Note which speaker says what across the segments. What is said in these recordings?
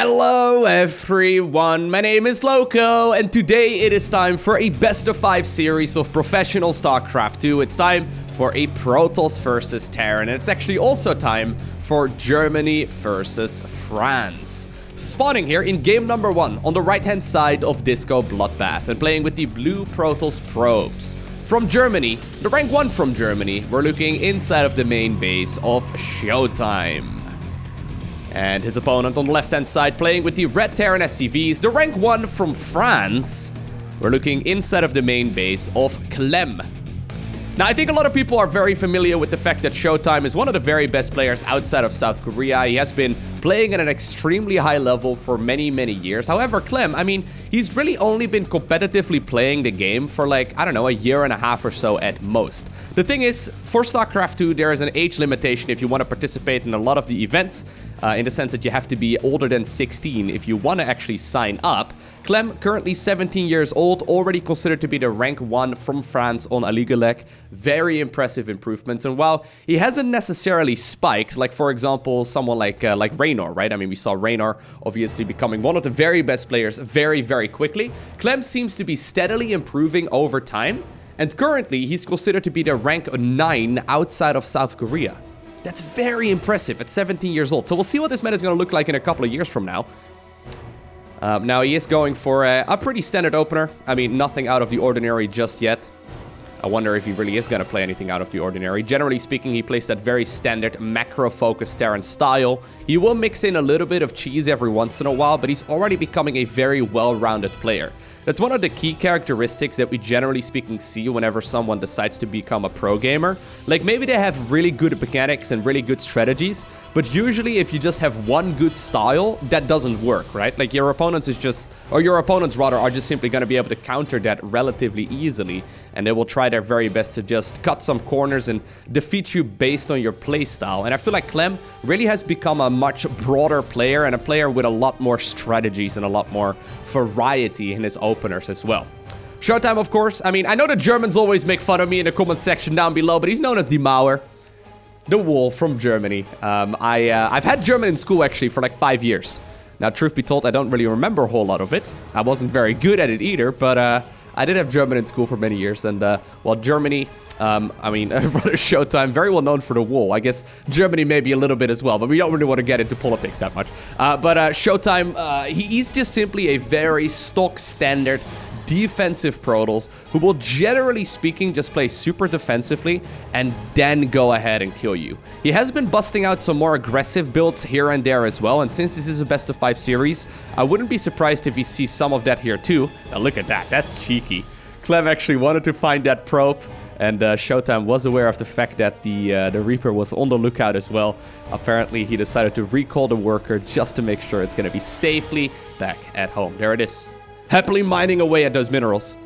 Speaker 1: Hello everyone, my name is Lowko, and today it is time for a best of 5 series of professional StarCraft 2. It's time for a Protoss versus Terran, and it's actually also time for Germany versus France. Spawning here in game number 1 on the right hand side of Disco Bloodbath and playing with the blue Protoss probes. From Germany, the rank 1 from Germany, we're looking inside of the main base of ShoWTimE. And his opponent on the left-hand side playing with the red Terran SCVs, the rank 1 from France. We're looking inside of the main base of Clem. Now, I think a lot of people are very familiar with the fact that ShoWTimE is one of the very best players outside of South Korea. He has been playing at an extremely high level for many years. However, Clem, I mean, he's really only been competitively playing the game for like, I don't know, a year and a half or so at most. The thing is, for StarCraft 2, there is an age limitation if you want to participate in a lot of the events, in the sense that you have to be older than 16 if you want to actually sign up. Clem, currently 17 years old, already considered to be the rank 1 from France on Aligalek. Very impressive improvements, and while he hasn't necessarily spiked, like for example, someone like Raynor, right? I mean, we saw Raynor obviously becoming one of the very best players very quickly. Clem seems to be steadily improving over time, and currently he's considered to be the rank 9 outside of South Korea. That's very impressive at 17 years old. So we'll see what this meta is going to look like in a couple of years from now. Now he is going for a pretty standard opener. I mean, nothing out of the ordinary just yet. I wonder if he really is going to play anything out of the ordinary. Generally speaking, he plays that very standard macro-focused Terran style. He will mix in a little bit of cheese every once in a while, but he's already becoming a very well-rounded player. That's one of the key characteristics that we generally speaking see whenever someone decides to become a pro gamer. Like, maybe they have really good mechanics and really good strategies, but usually if you just have one good style, that doesn't work, right? Like, your opponents rather are just simply going to be able to counter that relatively easily, and they will try their very best to just cut some corners and defeat you based on your playstyle. And I feel like Clem really has become a much broader player, and a player with a lot more strategies and a lot more variety in his openers as well. ShoWTimE, of course. I mean, I know the Germans always make fun of me in the comment section down below, but he's known as Die Mauer, the wall from Germany. I've had German in school actually for like 5 years. Now, truth be told, I don't really remember a whole lot of it. I wasn't very good at it either, but I did have German in school for many years, and well, Germany, I mean, brother ShoWTimE, very well known for the wall. I guess Germany maybe a little bit as well, but we don't really want to get into politics that much. But ShoWTimE, he's just simply a very stock standard defensive Protoss who will, generally speaking, just play super defensively and then go ahead and kill you. He has been busting out some more aggressive builds here and there as well, and since this is a best of 5 series, I wouldn't be surprised if we see some of that here too. Now look at that, that's cheeky. Clem actually wanted to find that probe, and ShoWTimE was aware of the fact that the Reaper was on the lookout as well. Apparently he decided to recall the worker just to make sure it's going to be safely back at home. There it is. Happily mining away at those minerals.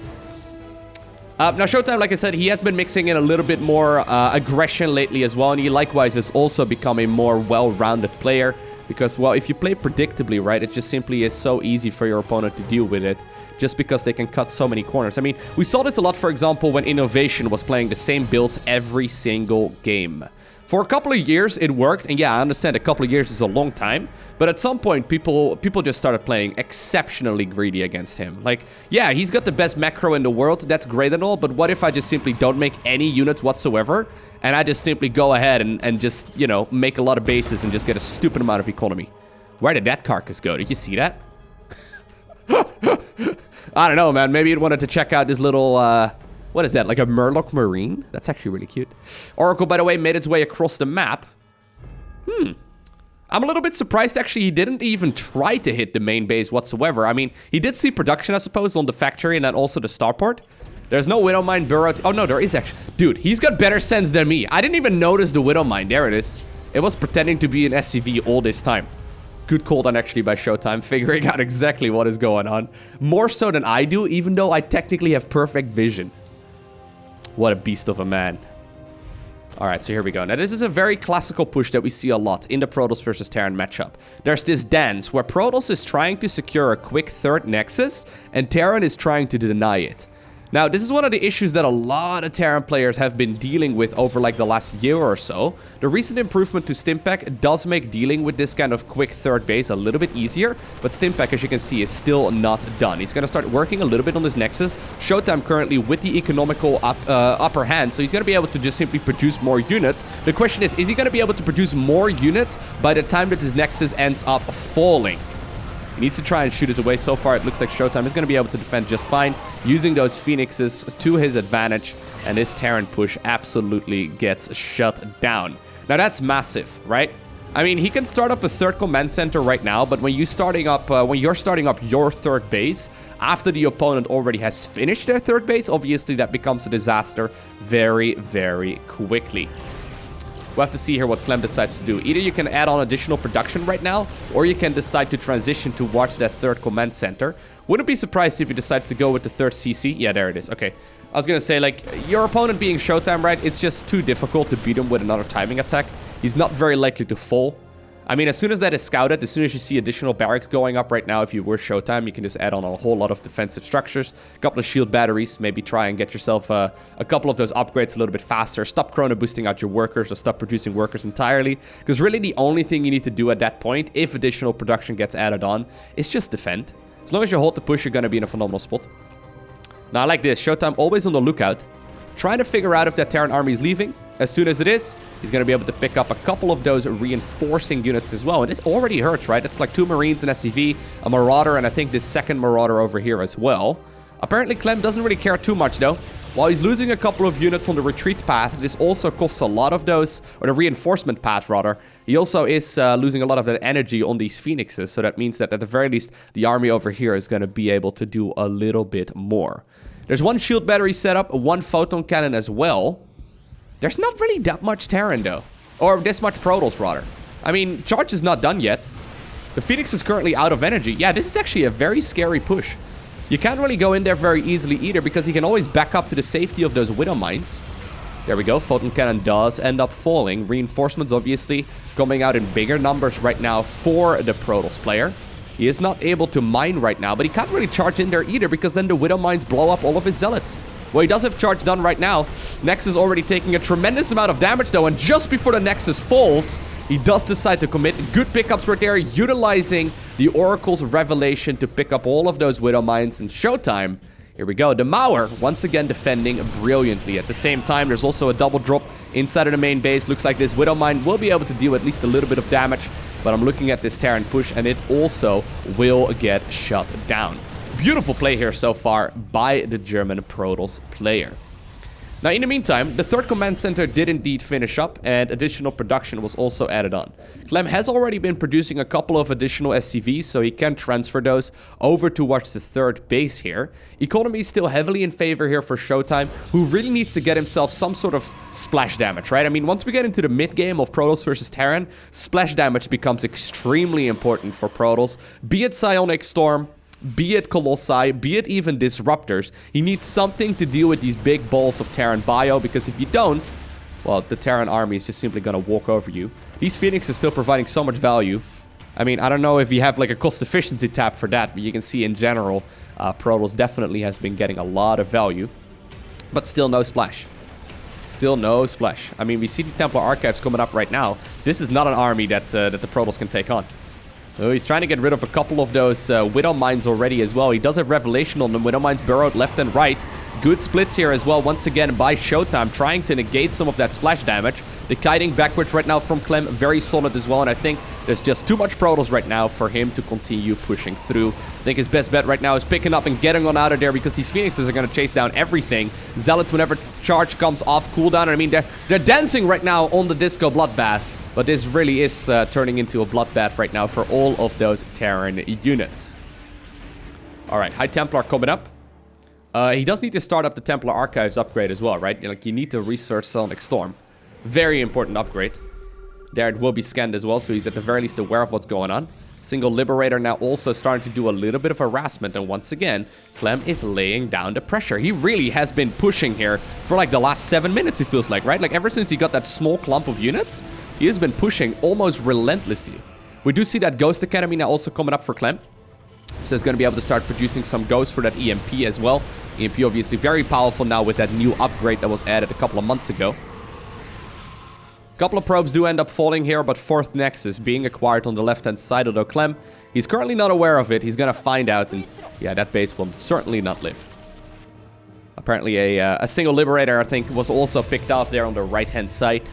Speaker 1: Now, ShoWTimE, like I said, he has been mixing in a little bit more aggression lately as well, and he likewise has also become a more well-rounded player. Because, well, if you play predictably, right, it just simply is so easy for your opponent to deal with it, just because they can cut so many corners. I mean, we saw this a lot, for example, when Innovation was playing the same builds every single game. For a couple of years, it worked, and yeah, I understand a couple of years is a long time, but at some point, people just started playing exceptionally greedy against him. Like, yeah, he's got the best macro in the world, that's great and all, but what if I just simply don't make any units whatsoever, and I just simply go ahead and just, you know, make a lot of bases and just get a stupid amount of economy? Where did that carcass go? Did you see that? I don't know, man, maybe it wanted to check out this little, what is that, like a Murloc Marine? That's actually really cute. Oracle, by the way, made its way across the map. I'm a little bit surprised, actually, he didn't even try to hit the main base whatsoever. I mean, he did see production, I suppose, on the factory and then also the starport. There's no Widowmine burrow. Oh, no, there is actually. Dude, he's got better sense than me. I didn't even notice the Widowmine. There it is. It was pretending to be an SCV all this time. Good call done, actually, by ShoWTimE, figuring out exactly what is going on. More so than I do, even though I technically have perfect vision. What a beast of a man. Alright, so here we go. Now, this is a very classical push that we see a lot in the Protoss versus Terran matchup. There's this dance where Protoss is trying to secure a quick third nexus, and Terran is trying to deny it. Now, this is one of the issues that a lot of Terran players have been dealing with over like the last year or so. The recent improvement to Stimpack does make dealing with this kind of quick third base a little bit easier, but Stimpack, as you can see, is still not done. He's going to start working a little bit on this Nexus. ShoWTimE currently with the economical upper hand, so he's going to be able to just simply produce more units. The question is he going to be able to produce more units by the time that his Nexus ends up falling? He needs to try and shoot us away. So far, it looks like ShoWTimE is going to be able to defend just fine, using those Phoenixes to his advantage, and this Terran push absolutely gets shut down. Now, that's massive, right? I mean, he can start up a third command center right now, but when you're starting up your third base, after the opponent already has finished their third base, obviously that becomes a disaster very, very quickly. We'll have to see here what Clem decides to do. Either you can add on additional production right now, or you can decide to transition towards that third command center. Wouldn't be surprised if he decides to go with the third CC. Yeah, there it is. Okay. I was gonna say, like, your opponent being ShoWTimE, right? It's just too difficult to beat him with another timing attack. He's not very likely to fall. I mean, as soon as that is scouted, as soon as you see additional barracks going up right now, if you were ShoWTimE, you can just add on a whole lot of defensive structures, a couple of shield batteries, maybe try and get yourself a couple of those upgrades a little bit faster, stop chrono boosting out your workers, or stop producing workers entirely, because really the only thing you need to do at that point, if additional production gets added on, is just defend. As long as you hold the push, you're going to be in a phenomenal spot. Now, I like this. ShoWTimE always on the lookout, trying to figure out if that Terran army is leaving. As soon as it is, he's going to be able to pick up a couple of those reinforcing units as well. And this already hurts, right? It's like 2 Marines, an SCV, a Marauder, and I think this second Marauder over here as well. Apparently, Clem doesn't really care too much, though. While he's losing a couple of units on the retreat path, this also costs a lot of those, or the reinforcement path, rather. He also is losing a lot of that energy on these Phoenixes, so that means that at the very least, the army over here is going to be able to do a little bit more. There's 1 shield battery set up, 1 photon cannon as well. There's not really that much Terran, though. Or this much Protoss, rather. I mean, charge is not done yet. The Phoenix is currently out of energy. Yeah, this is actually a very scary push. You can't really go in there very easily either, because he can always back up to the safety of those Widow Mines. There we go. Photon Cannon does end up falling. Reinforcements, obviously, coming out in bigger numbers right now for the Protoss player. He is not able to mine right now, but he can't really charge in there either, because then the Widow Mines blow up all of his Zealots. Well, he does have charge done right now. Nexus already taking a tremendous amount of damage, though, and just before the Nexus falls, he does decide to commit. Good pickups right there, utilizing the Oracle's Revelation to pick up all of those Widow Mines. And ShoWTimE, here we go. The Mauer, once again, defending brilliantly. At the same time, there's also a double drop inside of the main base. Looks like this Widow Mine will be able to deal at least a little bit of damage, but I'm looking at this Terran push, and it also will get shut down. Beautiful play here so far by the German Protoss player. Now, in the meantime, the third command center did indeed finish up, and additional production was also added on. Clem has already been producing a couple of additional SCVs, so he can transfer those over towards the third base here. Economy is still heavily in favor here for ShoWTimE, who really needs to get himself some sort of splash damage, right? I mean, once we get into the mid-game of Protoss versus Terran, splash damage becomes extremely important for Protoss, be it Psionic Storm, be it Colossi, be it even Disruptors. He needs something to deal with these big balls of Terran bio, because if you don't, well, the Terran army is just simply gonna walk over you. These Phoenix is still providing so much value. I mean, I don't know if you have like a cost efficiency tab for that, but you can see in general, Protoss definitely has been getting a lot of value. But still no splash. Still no splash. I mean, we see the Templar Archives coming up right now. This is not an army that the Protoss can take on. Oh, he's trying to get rid of a couple of those Widow Mines already as well. He does have Revelation on them. Widow Mines burrowed left and right. Good splits here as well, once again, by ShoWTimE, trying to negate some of that splash damage. The kiting backwards right now from Clem, very solid as well, and I think there's just too much Protoss right now for him to continue pushing through. I think his best bet right now is picking up and getting on out of there, because these Phoenixes are going to chase down everything. Zealots, whenever charge comes off cooldown, I mean, they're dancing right now on the Disco Bloodbath. But this really is turning into a bloodbath right now for all of those Terran units. Alright, High Templar coming up. He does need to start up the Templar Archives upgrade as well, right? Like, you need to research Psionic Storm. Very important upgrade. There it will be scanned as well, so he's at the very least aware of what's going on. Single Liberator now also starting to do a little bit of harassment, and once again, Clem is laying down the pressure. He really has been pushing here for like the last 7 minutes, it feels like, right? Like, ever since he got that small clump of units, he has been pushing almost relentlessly. We do see that Ghost Academy now also coming up for Clem. So he's going to be able to start producing some ghosts for that EMP as well. EMP obviously very powerful now with that new upgrade that was added a couple of months ago. Couple of probes do end up falling here, but fourth nexus being acquired on the left-hand side, although Clem, he's currently not aware of it. He's gonna find out, and yeah, that base will certainly not live. Apparently a single Liberator, I think, was also picked off there on the right-hand side.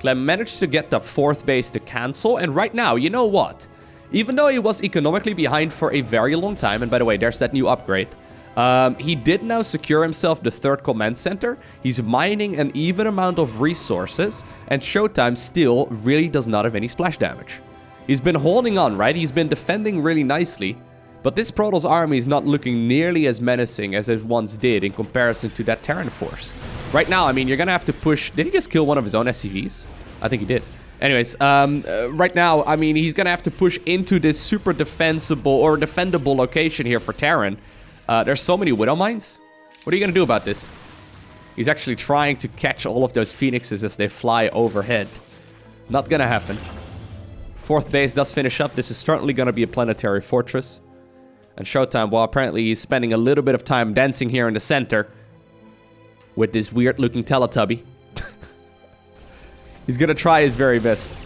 Speaker 1: Clem managed to get the fourth base to cancel, and right now, you know what? Even though he was economically behind for a very long time, and by the way, there's that new upgrade, he did now secure himself the third command center. He's mining an even amount of resources, and ShoWTimE still really does not have any splash damage. He's been holding on, right? He's been defending really nicely, but this Protoss army is not looking nearly as menacing as it once did in comparison to that Terran force. Right now, I mean, you're gonna have to push... Did he just kill one of his own SCVs? I think he did. Anyways, right now, I mean, he's gonna have to push into this super defensible or defendable location here for Terran. There's so many Widow Mines. What are you gonna do about this? He's actually trying to catch all of those Phoenixes as they fly overhead. Not gonna happen. Fourth base does finish up. This is certainly gonna be a planetary fortress. And ShoWTimE, well, apparently he's spending a little bit of time dancing here in the center with this weird-looking Teletubby. He's gonna try his very best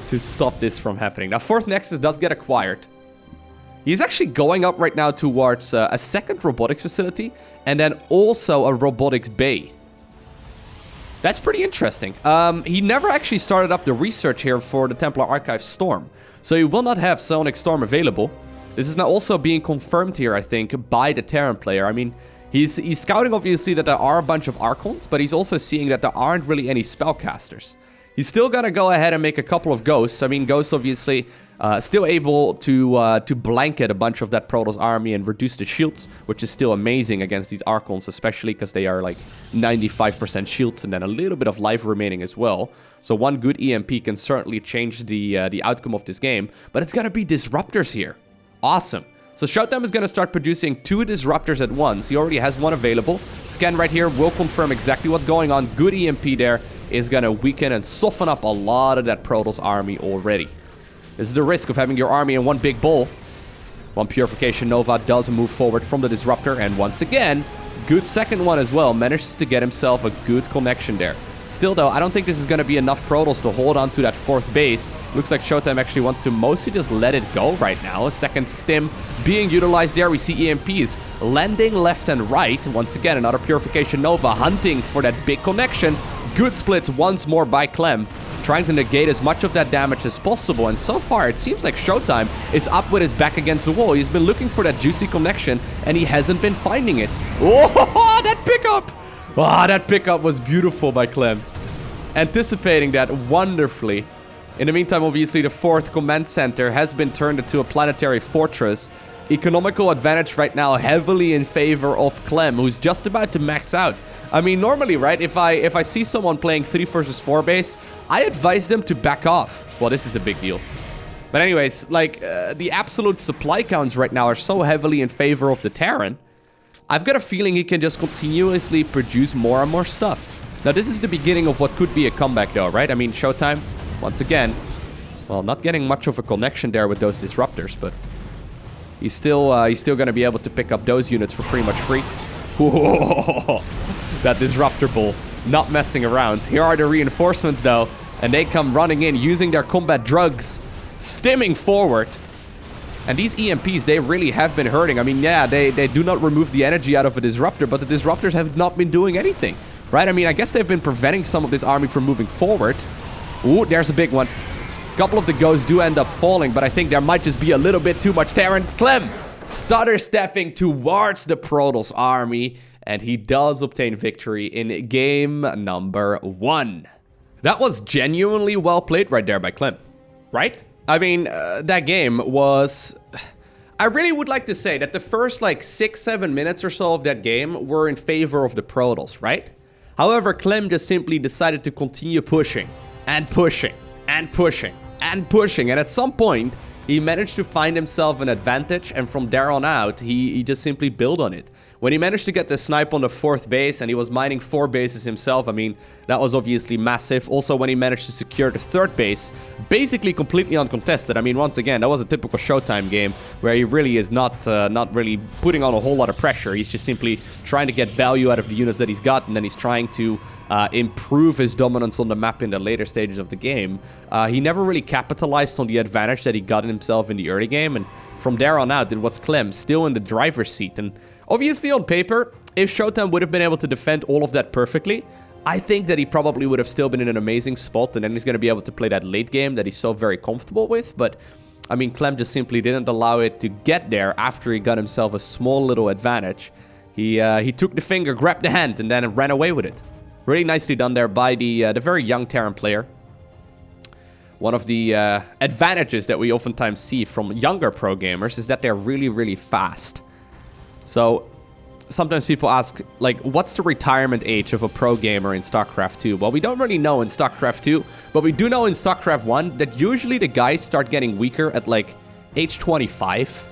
Speaker 1: to stop this from happening. Now, fourth nexus does get acquired. He's actually going up right now towards a second robotics facility and then also a robotics bay. That's pretty interesting. He never actually started up the research here for the Templar Archive Storm, so he will not have Psionic Storm available. This is now also being confirmed here, I think, by the Terran player. I mean, he's scouting obviously that there are a bunch of Archons, but he's also seeing that there aren't really any spellcasters. He's still gonna go ahead and make a couple of ghosts. I mean, ghosts obviously still able to blanket a bunch of that Protoss army and reduce the shields, which is still amazing against these Archons, especially because they are like 95% shields and then a little bit of life remaining as well. So one good EMP can certainly change the outcome of this game, but it's gonna be disruptors here. Awesome. So ShoWTimE is going to start producing 2 disruptors at once. He already has one available. Scan right here will confirm exactly what's going on. Good EMP there is going to weaken and soften up a lot of that Protoss army already. This is the risk of having your army in one big bowl. One Purification Nova does move forward from the disruptor, and once again, good second one as well. Manages to get himself a good connection there. Still though, I don't think this is going to be enough Protoss to hold on to that fourth base. Looks like ShoWTimE actually wants to mostly just let it go right now. A second stim being utilized there. We see EMPs landing left and right. Once again, another Purification Nova hunting for that big connection. Good splits once more by Clem, trying to negate as much of that damage as possible. And so far, it seems like ShoWTimE is up with his back against the wall. He's been looking for that juicy connection, and he hasn't been finding it. Oh, that pickup! Ah, that pickup was beautiful by Clem. Anticipating that wonderfully. In the meantime, obviously, the fourth command center has been turned into a planetary fortress. Economical advantage right now heavily in favor of Clem, who's just about to max out. I mean, normally, right, if I see someone playing 3 versus 4 base, I advise them to back off. Well, this is a big deal. But anyways, like, the absolute supply counts right now are so heavily in favor of the Terran. I've got a feeling he can just continuously produce more and more stuff. Now, this is the beginning of what could be a comeback, though, right? I mean, ShoWTimE, once again, well, not getting much of a connection there with those disruptors, but he's still going to be able to pick up those units for pretty much free. Whoa, that disruptor bull, not messing around. Here are the reinforcements, though, and they come running in using their combat drugs, stimming forward. And these EMPs, they really have been hurting. I mean, yeah, they do not remove the energy out of a disruptor, but the disruptors have not been doing anything, right? I mean, I guess they've been preventing some of this army from moving forward. Ooh, there's a big one. A couple of the ghosts do end up falling, but I think there might just be a little bit too much Terran. Clem stutter stepping towards the Protoss army, and he does obtain victory in game number 1. That was genuinely well played right there by Clem, right? I mean, that game was... I really would like to say that the first, like, 6-7 minutes or so of that game were in favor of the Protoss, right? However, Clem just simply decided to continue pushing, and pushing, and pushing, and pushing, and at some point, he managed to find himself an advantage, and from there on out, he just simply built on it. when he managed to get the snipe on the 4th base and he was mining 4 bases himself, I mean, that was obviously massive. Also, when he managed to secure the 3rd base, basically completely uncontested. I mean, once again, that was a typical ShoWTimE game where he really is not really putting on a whole lot of pressure. He's just simply trying to get value out of the units that he's got, and then he's trying to improve his dominance on the map in the later stages of the game. He never really capitalized on the advantage that he got in himself in the early game, and from there on out, it was Clem still in the driver's seat. And obviously on paper, if ShoWTimE would have been able to defend all of that perfectly, I think that he probably would have still been in an amazing spot, and then he's going to be able to play that late game that he's so very comfortable with. But, I mean, Clem just simply didn't allow it to get there after he got himself a small little advantage. He took the finger, grabbed the hand, and then ran away with it. Really nicely done there by the very young Terran player. One of the advantages that we oftentimes see from younger pro gamers is that they're really, really fast. So sometimes people ask, like, what's the retirement age of a pro gamer in StarCraft 2? Well, we don't really know in StarCraft 2, but we do know in StarCraft 1 that usually the guys start getting weaker at, like, age 25.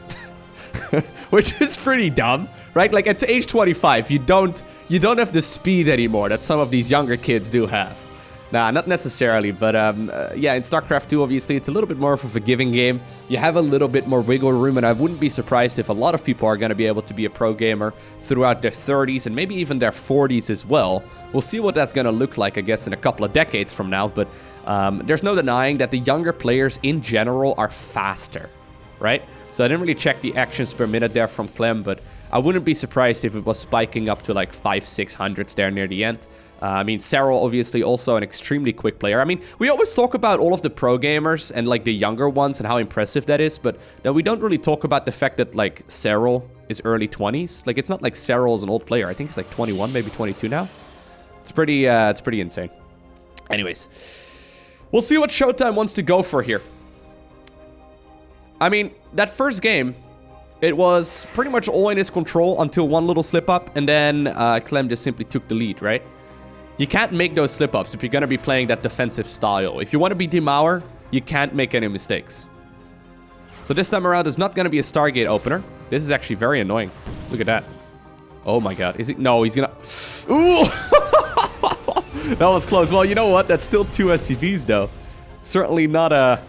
Speaker 1: Which is pretty dumb, right? Like, at age 25, you don't have the speed anymore that some of these younger kids do have. Nah, not necessarily, but yeah, in StarCraft 2, obviously, it's a little bit more of a forgiving game. You have a little bit more wiggle room, and I wouldn't be surprised if a lot of people are going to be able to be a pro gamer throughout their 30s and maybe even their 40s as well. We'll see what that's going to look like, I guess, in a couple of decades from now, but there's no denying that the younger players in general are faster, right? So I didn't really check the actions per minute there from Clem, but I wouldn't be surprised if it was spiking up to like 500-600s there near the end. I mean, Serral, obviously, also an extremely quick player. I mean, we always talk about all of the pro gamers and, like, the younger ones and how impressive that is, but then we don't really talk about the fact that, like, Serral is early 20s. Like, it's not like Serral is an old player. I think he's, like, 21, maybe 22 now. It's pretty insane. Anyways, we'll see what ShoWTimE wants to go for here. I mean, that first game, it was pretty much all in his control until one little slip-up, and then Clem just simply took the lead, right? You can't make those slip-ups if you're going to be playing that defensive style. If you want to be Demauer, you can't make any mistakes. So this time around, there's not going to be a Stargate opener. This is actually very annoying. Look at that. Oh my god. Is it? No, he's going to... Ooh! That was close. Well, you know what? That's still 2 SCVs, though. Certainly not a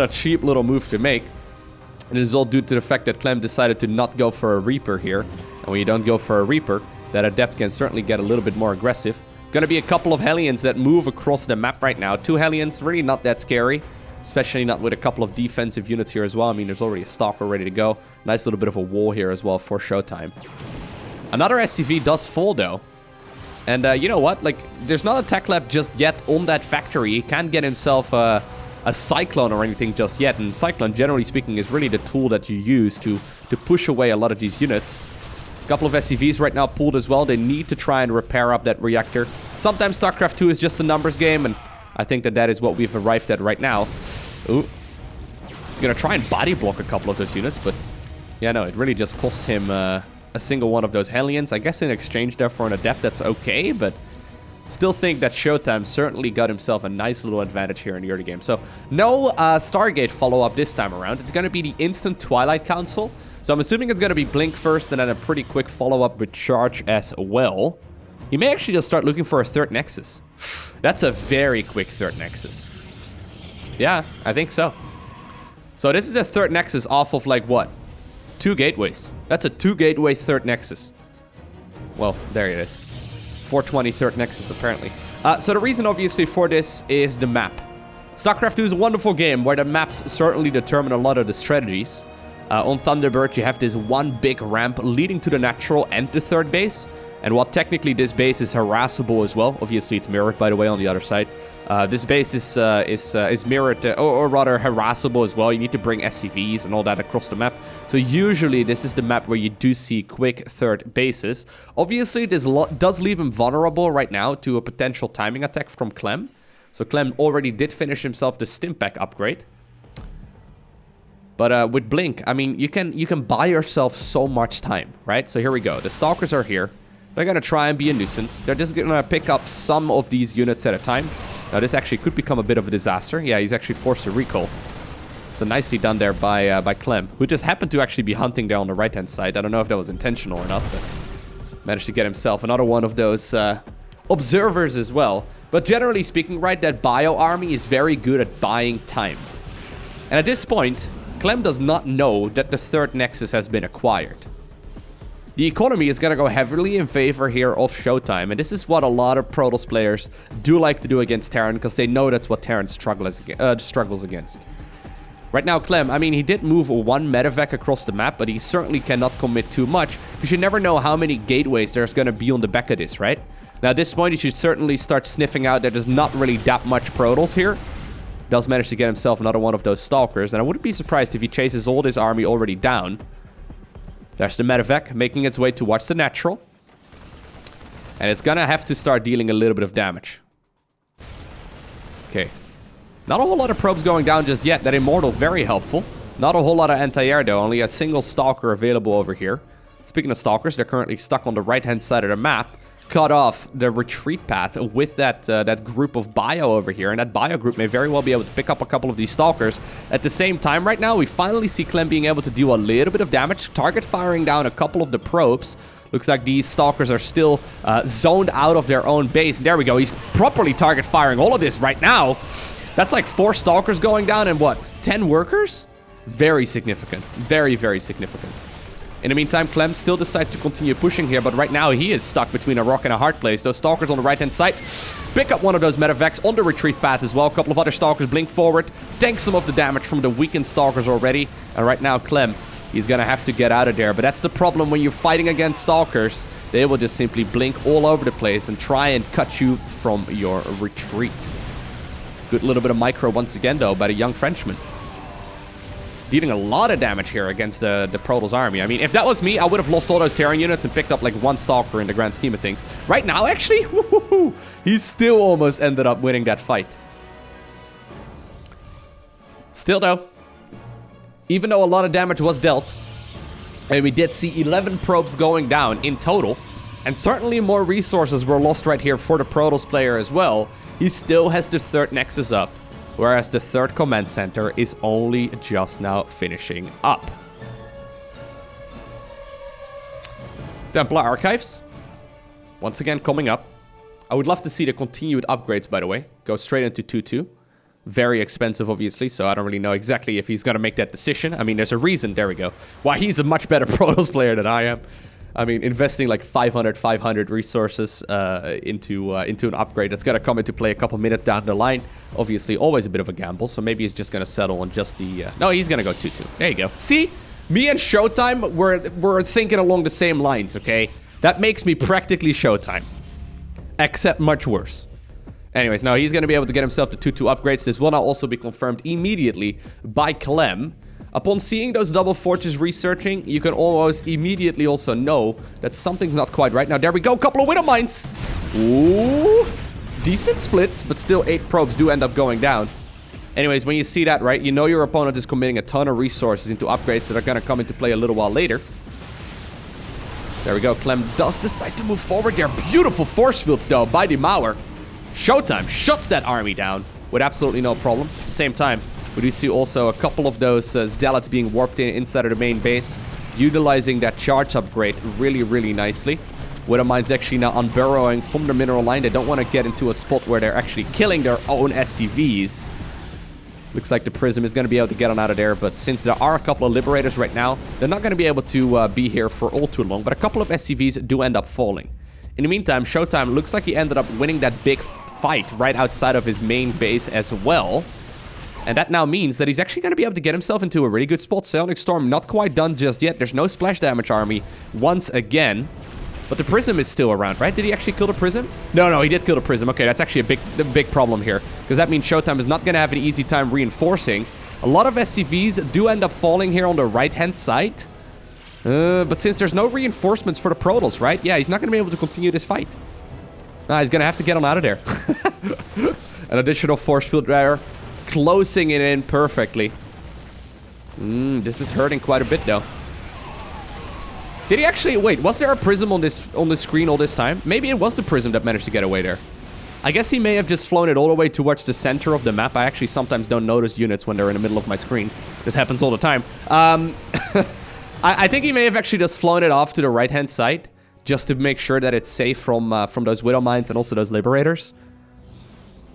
Speaker 1: cheap little move to make. And this is all due to the fact that Clem decided to not go for a Reaper here. And when you don't go for a Reaper, that Adept can certainly get a little bit more aggressive. It's going to be a couple of Hellions that move across the map right now. 2 Hellions, really not that scary. Especially not with a couple of defensive units here as well. I mean, there's already a Stalker ready to go. Nice little bit of a wall here as well for ShoWTimE. Another SCV does fall, though. And you know what? Like, there's not a tech lab just yet on that factory. He can't get himself a Cyclone or anything just yet. And Cyclone, generally speaking, is really the tool that you use to push away a lot of these units. A couple of SCVs right now pulled as well. They need to try and repair up that reactor. Sometimes StarCraft 2 is just a numbers game, and I think that is what we've arrived at right now. Ooh. He's going to try and body block a couple of those units, but yeah, no, it really just costs him a single one of those Hellions. I guess in exchange there for an Adept, that's okay, but still think that ShoWTimE certainly got himself a nice little advantage here in the early game. So no Stargate follow-up this time around. It's going to be the instant Twilight Council. So I'm assuming it's going to be Blink first and then a pretty quick follow-up with Charge as well. He may actually just start looking for a third Nexus. That's a very quick third Nexus. Yeah, I think so. So this is a third Nexus off of like what? 2 gateways. That's a 2-gateway third Nexus. Well, there it is. 420 third Nexus apparently. So the reason obviously for this is the map. StarCraft 2 is a wonderful game where the maps certainly determine a lot of the strategies. On Thunderbird, you have this one big ramp leading to the natural and the third base. And while technically this base is harassable as well, obviously it's mirrored, by the way, on the other side. This base is mirrored, or rather harassable as well. You need to bring SCVs and all that across the map. So usually this is the map where you do see quick third bases. Obviously, this does leave him vulnerable right now to a potential timing attack from Clem. So Clem already did finish himself the Stimpack upgrade. But with Blink, I mean, you can buy yourself so much time, right? So here we go. The Stalkers are here. They're going to try and be a nuisance. They're just going to pick up some of these units at a time. Now, this actually could become a bit of a disaster. Yeah, he's actually forced to recall. So nicely done there by Clem, who just happened to actually be hunting there on the right-hand side. I don't know if that was intentional or not, but Managed to get himself another one of those observers as well. But generally speaking, right, that bio army is very good at buying time. And at this point, Clem does not know that the third Nexus has been acquired. The economy is going to go heavily in favor here of ShoWTimE, and this is what a lot of Protoss players do like to do against Terran, because they know that's what Terran struggles against. Right now, Clem, I mean, he did move one medevac across the map, but he certainly cannot commit too much, because you never know how many gateways there's going to be on the back of this, right? Now, at this point, he should certainly start sniffing out that there's not really that much Protoss here. Does manage to get himself another one of those Stalkers, and I wouldn't be surprised if he chases all this army already down. There's the medevac making its way towards the natural. And it's gonna have to start dealing a little bit of damage. Okay. Not a whole lot of probes going down just yet. That Immortal, very helpful. Not a whole lot of anti-air though. Only a single Stalker available over here. Speaking of Stalkers, they're currently stuck on the right-hand side of the map. Cut off the retreat path with that group of bio over here, and that bio group may very well be able to pick up a couple of these Stalkers. At the same time, right now, we finally see Clem being able to do a little bit of damage, target firing down a couple of the probes. Looks like these Stalkers are still zoned out of their own base. There we go, he's properly target firing all of this right now. That's like 4 Stalkers going down and what, 10 workers? Very significant, very, very significant. In the meantime, Clem still decides to continue pushing here, but right now he is stuck between a rock and a hard place. Those Stalkers on the right-hand side pick up one of those medevacs on the retreat path as well. A couple of other Stalkers blink forward, tank some of the damage from the weakened Stalkers already. And right now, Clem, he's gonna have to get out of there. But that's the problem when you're fighting against Stalkers. They will just simply blink all over the place and try and cut you from your retreat. Good little bit of micro once again, though, by the young Frenchman. Dealing a lot of damage here against the Protoss army. I mean, if that was me, I would have lost all those Terran units and picked up like 1 Stalker in the grand scheme of things. Right now, actually, he still almost ended up winning that fight. Still, though, even though a lot of damage was dealt, and we did see 11 probes going down in total, and certainly more resources were lost right here for the Protoss player as well, he still has the third Nexus up. Whereas the third command center is only just now finishing up. Templar Archives. Once again coming up. I would love to see the continued upgrades, by the way. Go straight into 2-2. Very expensive, obviously, so I don't really know exactly if he's going to make that decision. I mean, there's a reason, there we go, why he's a much better Protoss player than I am. I mean, investing like 500 resources into an upgrade that's going to come into play a couple minutes down the line. Obviously, always a bit of a gamble, so maybe he's just going to settle on just the... No, he's going to go 2-2. There you go. See? Me and ShoWTimE, we're thinking along the same lines, okay? That makes me practically ShoWTimE. Except much worse. Anyways, now he's going to be able to get himself the 2-2 upgrades. This will now also be confirmed immediately by Clem. Upon seeing those double forges researching, you can almost immediately also know that something's not quite right. Now, there we go. Couple of Widow Mines. Ooh. Decent splits, but still 8 probes do end up going down. Anyways, when you see that, right, you know your opponent is committing a ton of resources into upgrades that are going to come into play a little while later. There we go. Clem does decide to move forward there. Beautiful force fields, though, by the Mauer. ShoWTimE shuts that army down with absolutely no problem. At the same time, we do see also a couple of those zealots being warped inside of the main base, utilizing that charge upgrade really, really nicely. Widow Mines actually now unburrowing from the mineral line. They don't want to get into a spot where they're actually killing their own SCVs. Looks like the Prism is going to be able to get on out of there, but since there are a couple of Liberators right now, they're not going to be able to be here for all too long, but a couple of SCVs do end up falling. In the meantime, ShoWTimE looks like he ended up winning that big fight right outside of his main base as well. And that now means that he's actually going to be able to get himself into a really good spot. Psionic Storm not quite done just yet. There's no splash damage army once again. But the Prism is still around, right? Did he actually kill the Prism? No, he did kill the Prism. Okay, that's actually a big problem here. Because that means ShoWTimE is not going to have an easy time reinforcing. A lot of SCVs do end up falling here on the right-hand side. But since there's no reinforcements for the Protoss, right? Yeah, he's not going to be able to continue this fight. Nah, he's going to have to get on out of there. An additional force field there. Closing it in perfectly. This is hurting quite a bit, though. Did he actually... Wait, was there a Prism on this screen all this time? Maybe it was the Prism that managed to get away there. I guess he may have just flown it all the way towards the center of the map. I actually sometimes don't notice units when they're in the middle of my screen. This happens all the time. I think he may have actually just flown it off to the right-hand side. just to make sure that it's safe from those Widow Mines and also those Liberators.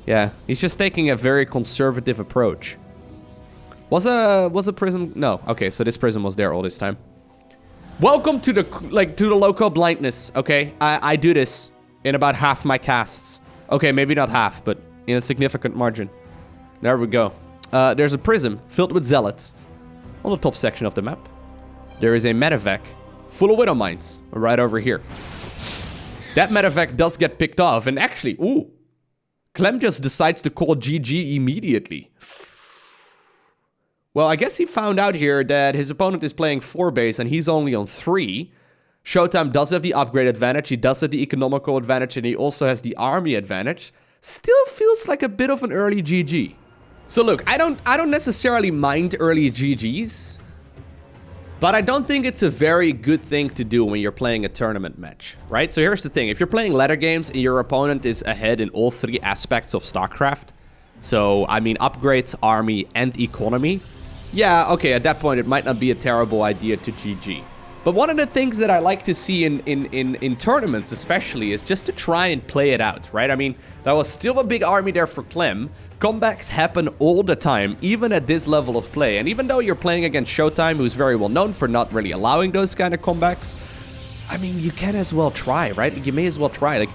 Speaker 1: Yeah, he's just taking a very conservative approach. Was a prism? No. Okay, so this prism was there all this time. Welcome to the loco blindness. Okay, I do this in about half my casts. Okay, maybe not half, but in a significant margin. There we go. There's a prism filled with zealots on the top section of the map. There is a medevac full of Widow Mines right over here. That medevac does get picked off, and actually, ooh, Clem just decides to call GG immediately. Well, I guess he found out here that his opponent is playing 4 base and he's only on 3. ShoWTimE does have the upgrade advantage, he does have the economical advantage, and he also has the army advantage. Still feels like a bit of an early GG. So look, I don't necessarily mind early GGs, but I don't think it's a very good thing to do when you're playing a tournament match, right? So here's the thing, if you're playing ladder games and your opponent is ahead in all 3 aspects of StarCraft, so I mean upgrades, army, and economy, yeah, okay, at that point it might not be a terrible idea to GG. But one of the things that I like to see in tournaments especially is just to try and play it out, right? I mean, that was still a big army there for Clem. Comebacks happen all the time, even at this level of play. And even though you're playing against ShoWTimE, who's very well known for not really allowing those kind of comebacks, I mean, you can as well try, right? You may as well try. Like,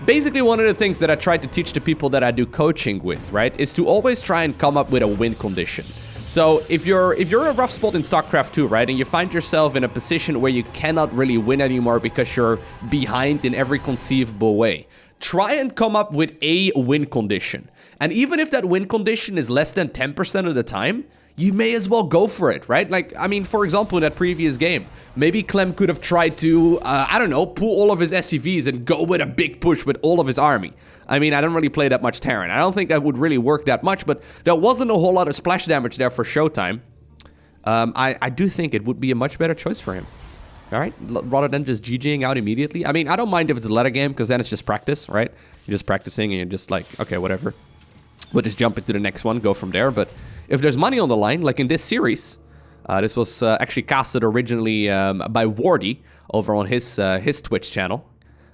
Speaker 1: basically one of the things that I try to teach the people that I do coaching with, right, is to always try and come up with a win condition. So if you're in a rough spot in StarCraft 2, right, and you find yourself in a position where you cannot really win anymore because you're behind in every conceivable way, try and come up with a win condition. And even if that win condition is less than 10% of the time, you may as well go for it, right? Like, I mean, for example, in that previous game, maybe Clem could have tried to, I don't know, pull all of his SCVs and go with a big push with all of his army. I mean, I don't really play that much Terran. I don't think that would really work that much, but there wasn't a whole lot of splash damage there for ShoWTimE. I do think it would be a much better choice for him. All right, rather than just GGing out immediately. I mean, I don't mind if it's a ladder game, because then it's just practice, right? You're just practicing and you're just like, okay, whatever. We'll just jump into the next one, go from there. But if there's money on the line, like in this series, this was actually casted originally by Wardy over on his Twitch channel.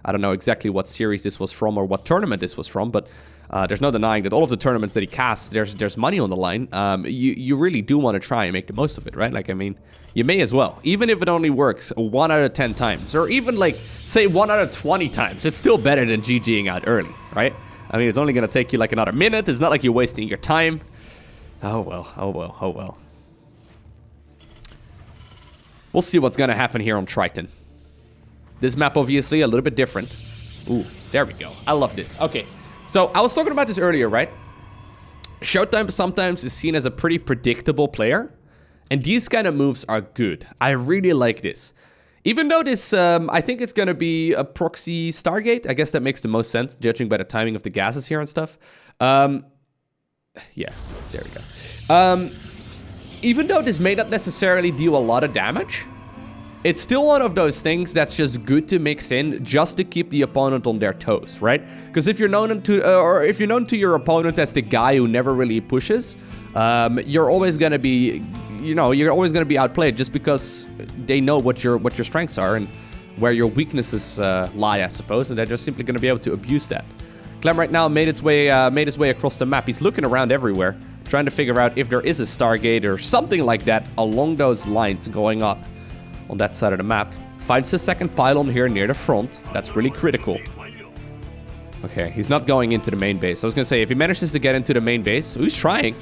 Speaker 1: I don't know exactly what series this was from or what tournament this was from, but there's no denying that all of the tournaments that he casts, there's money on the line. You really do want to try and make the most of it, right? Like, I mean, you may as well. Even if it only works 1 out of 10 times, or even, like, say 1 out of 20 times, it's still better than GGing out early, right? I mean, it's only going to take you, like, another minute. It's not like you're wasting your time. Oh, well, oh, well, oh, well. We'll see what's going to happen here on Triton. This map, obviously, a little bit different. Ooh, there we go. I love this. Okay, so I was talking about this earlier, right? ShoWTimE sometimes is seen as a pretty predictable player, and these kind of moves are good. I really like this. Even though this, I think it's going to be a proxy Stargate. I guess that makes the most sense, judging by the timing of the gases here and stuff. Yeah, there we go. Even though this may not necessarily deal a lot of damage, it's still one of those things that's just good to mix in just to keep the opponent on their toes, right? Because if you're known to your opponent as the guy who never really pushes, you're always gonna be, you're always gonna be outplayed just because they know what your strengths are and where your weaknesses lie, I suppose, and they're just simply gonna be able to abuse that. Clem right now made his way across the map. He's looking around everywhere, trying to figure out if there is a Stargate or something like that along those lines going up on that side of the map. Finds the second pylon here near the front. That's really critical. Okay, he's not going into the main base. I was gonna say, if he manages to get into the main base, he's trying.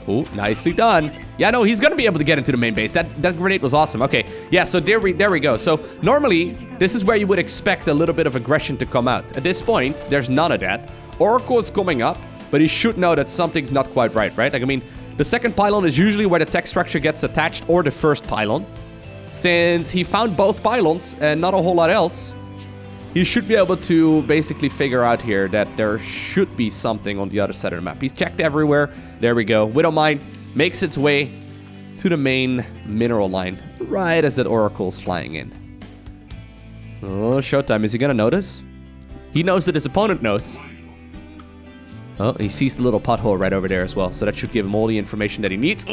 Speaker 1: Ooh, nicely done. Yeah, no, he's gonna be able to get into the main base. That grenade was awesome. Okay, yeah, so there we go. So normally, this is where you would expect a little bit of aggression to come out. At this point, there's none of that. Oracle is coming up, but he should know that something's not quite right? Like, I mean, the second pylon is usually where the tech structure gets attached, or the first pylon. Since he found both pylons and not a whole lot else, he should be able to basically figure out here that there should be something on the other side of the map. He's checked everywhere. There we go. Widow Mine makes its way to the main mineral line right as that Oracle's flying in. Oh, ShoWTimE. Is he gonna notice? He knows that his opponent knows. Oh, he sees the little pothole right over there as well. So that should give him all the information that he needs.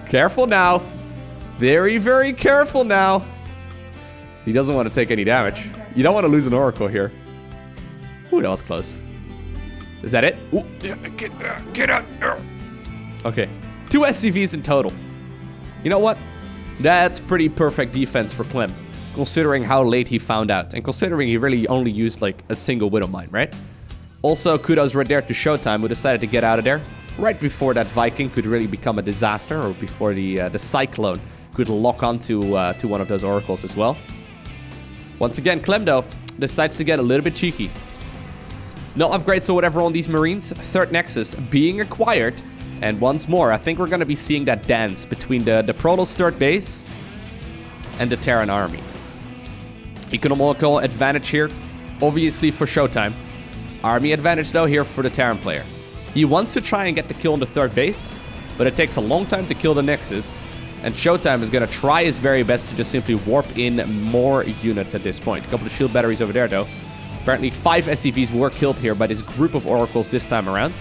Speaker 1: Careful now. Very, very careful now. He doesn't want to take any damage. You don't want to lose an Oracle here. Ooh, that was close. Is that it? Ooh, get out. Okay. 2 SCVs in total. You know what? That's pretty perfect defense for Clem, considering how late he found out, and considering he really only used like a single Widow Mine, right? Also, kudos right there to ShoWTimE, who decided to get out of there right before that Viking could really become a disaster, or before the Cyclone could lock onto to one of those Oracles as well. Once again, Clem, though, decides to get a little bit cheeky. No upgrades or whatever on these Marines. Third Nexus being acquired. And once more, I think we're going to be seeing that dance between the Protoss third base and the Terran army. Economical advantage here, obviously for ShoWTimE. Army advantage, though, here for the Terran player. He wants to try and get the kill on the third base, but it takes a long time to kill the Nexus. And ShoWTimE is going to try his very best to just simply warp in more units at this point. A couple of shield batteries over there, though. Apparently 5 SCVs were killed here by this group of Oracles this time around.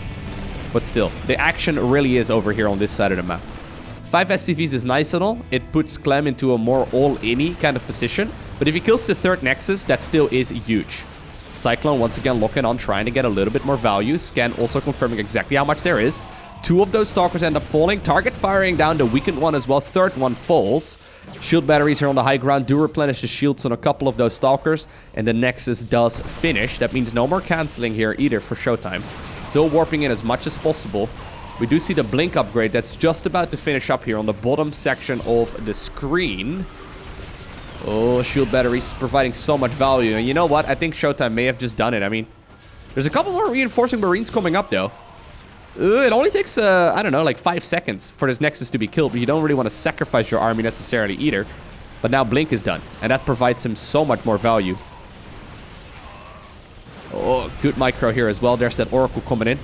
Speaker 1: But still, the action really is over here on this side of the map. 5 SCVs is nice and all. It puts Clem into a more all-in-y kind of position. But if he kills the third Nexus, that still is huge. Cyclone once again looking on, trying to get a little bit more value. Scan also confirming exactly how much there is. 2 of those Stalkers end up falling. Target firing down the weakened one as well. Third one falls. Shield batteries here on the high ground do replenish the shields on a couple of those Stalkers. And the Nexus does finish. That means no more canceling here either for ShoWTimE. Still warping in as much as possible. We do see the blink upgrade that's just about to finish up here on the bottom section of the screen. Oh, shield batteries providing so much value. And you know what? I think ShoWTimE may have just done it. I mean, there's a couple more reinforcing Marines coming up, though. It only takes, I don't know, like 5 seconds for this Nexus to be killed. But you don't really want to sacrifice your army necessarily either. But now blink is done. And that provides him so much more value. Oh, good micro here as well. There's that Oracle coming in.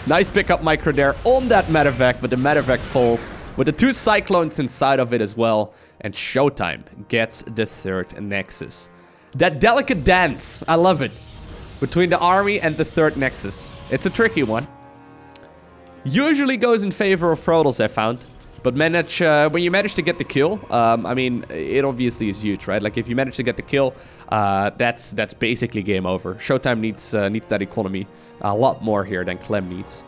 Speaker 1: Nice pickup micro there on that medevac, but the medevac falls with the 2 Cyclones inside of it as well. And ShoWTimE gets the third Nexus. That delicate dance, I love it, between the army and the third Nexus. It's a tricky one. Usually goes in favor of Protoss, I found. But when you manage to get the kill, I mean, it obviously is huge, right? Like, if you manage to get the kill, that's basically game over. ShoWTimE needs that economy a lot more here than Clem needs.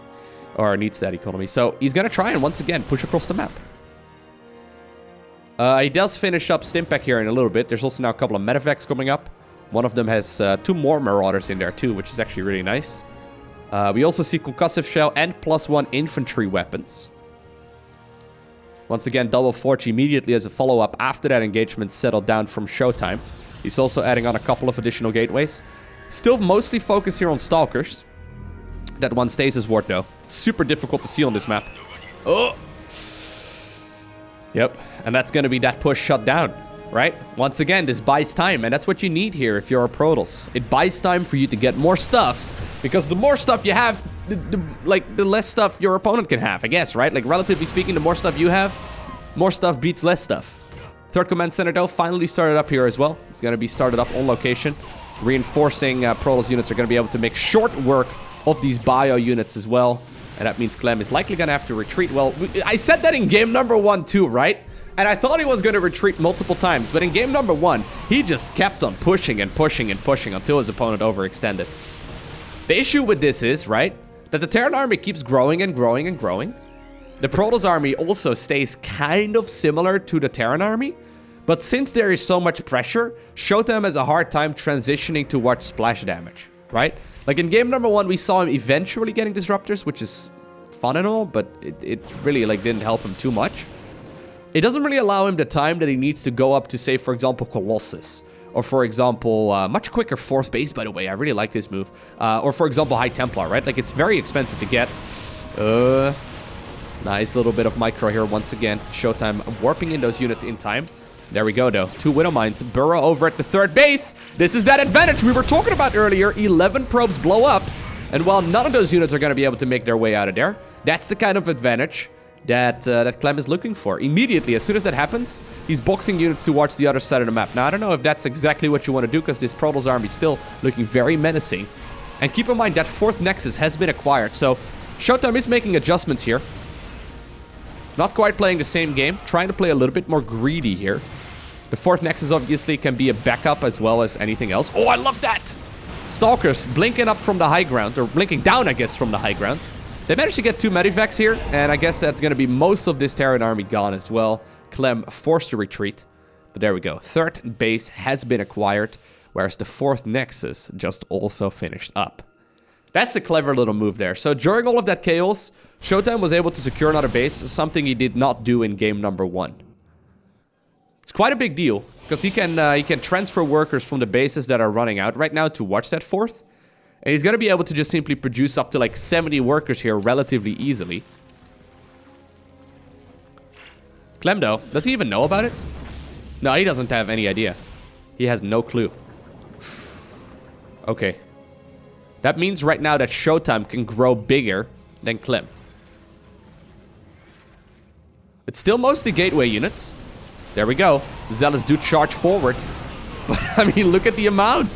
Speaker 1: Or needs that economy. So, he's going to try and once again push across the map. He does finish up Stimpack here in a little bit. There's also now a couple of medevacs coming up. One of them has 2 more Marauders in there too, which is actually really nice. We also see Concussive Shell and +1 infantry weapons. Once again, Double Forge immediately as a follow-up after that engagement settled down from ShoWTimE. He's also adding on a couple of additional gateways. Still mostly focused here on Stalkers. That one Stasis Ward, though. It's super difficult to see on this map. Oh! Yep, and that's going to be that push shut down, right? Once again, this buys time, and that's what you need here if you're a Protoss. It buys time for you to get more stuff, because the more stuff you have, the less stuff your opponent can have, I guess, right? Like, relatively speaking, the more stuff you have, more stuff beats less stuff. Third Command Center, though, finally started up here as well. It's going to be started up on location. Reinforcing Protoss units are going to be able to make short work of these bio units as well. And that means Clem is likely going to have to retreat. Well, I said that in game number 1 too, right? And I thought he was going to retreat multiple times. But in game number 1, he just kept on pushing and pushing and pushing until his opponent overextended. The issue with this is, right, that the Terran army keeps growing and growing and growing. The Protoss army also stays kind of similar to the Terran army. But since there is so much pressure, ShoWTimE has a hard time transitioning towards splash damage, right? Like in game number 1, we saw him eventually getting disruptors, which is fun and all, but it really like didn't help him too much. It doesn't really allow him the time that he needs to go up to, say, for example, Colossus. Or, for example, much quicker 4th base, by the way. I really like this move. Or, for example, High Templar, right? Like, it's very expensive to get. Nice little bit of micro here once again. ShoWTimE warping in those units in time. There we go, though. 2 Widow Mines. Burrow over at the 3rd base. This is that advantage we were talking about earlier. 11 probes blow up. And while none of those units are going to be able to make their way out of there, that's the kind of advantage that Clem is looking for. Immediately, as soon as that happens, he's boxing units towards the other side of the map. Now, I don't know if that's exactly what you want to do, because this Protoss army is still looking very menacing. And keep in mind that 4th Nexus has been acquired, so ShoWTimE is making adjustments here. Not quite playing the same game, trying to play a little bit more greedy here. The 4th Nexus obviously can be a backup as well as anything else. Oh, I love that! Stalkers blinking up from the high ground, or blinking down, I guess, from the high ground. They managed to get 2 medivacs here, and I guess that's going to be most of this Terran army gone as well. Clem forced to retreat, but there we go. 3rd base has been acquired, whereas the 4th Nexus just also finished up. That's a clever little move there. So during all of that chaos, ShoWTimE was able to secure another base, something he did not do in game number 1. It's quite a big deal, because he can transfer workers from the bases that are running out right now to watch that 4th. And he's going to be able to just simply produce up to like 70 workers here relatively easily. Clem, though, does he even know about it? No, he doesn't have any idea. He has no clue. Okay. That means right now that ShoWTimE can grow bigger than Clem. It's still mostly gateway units. There we go. Zealots do charge forward. But, I mean, look at the amount.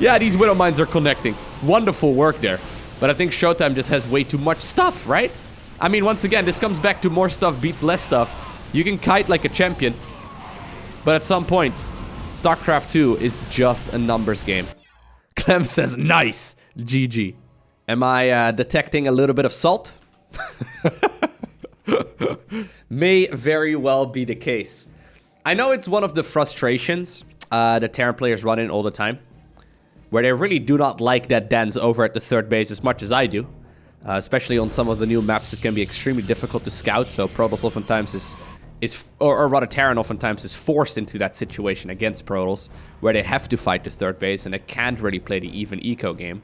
Speaker 1: Yeah, these Widow Mines are connecting. Wonderful work there. But I think ShoWTimE just has way too much stuff, right? I mean, once again, this comes back to more stuff beats less stuff. You can kite like a champion. But at some point, StarCraft 2 is just a numbers game. Clem says, nice. GG. Am I detecting a little bit of salt? May very well be the case. I know it's one of the frustrations that Terran players run in all the time, where they really do not like that dance over at the 3rd base as much as I do. Especially on some of the new maps, it can be extremely difficult to scout, so Protoss oftentimes or rather Terran oftentimes is forced into that situation against Protoss, where they have to fight the 3rd base and they can't really play the even eco game.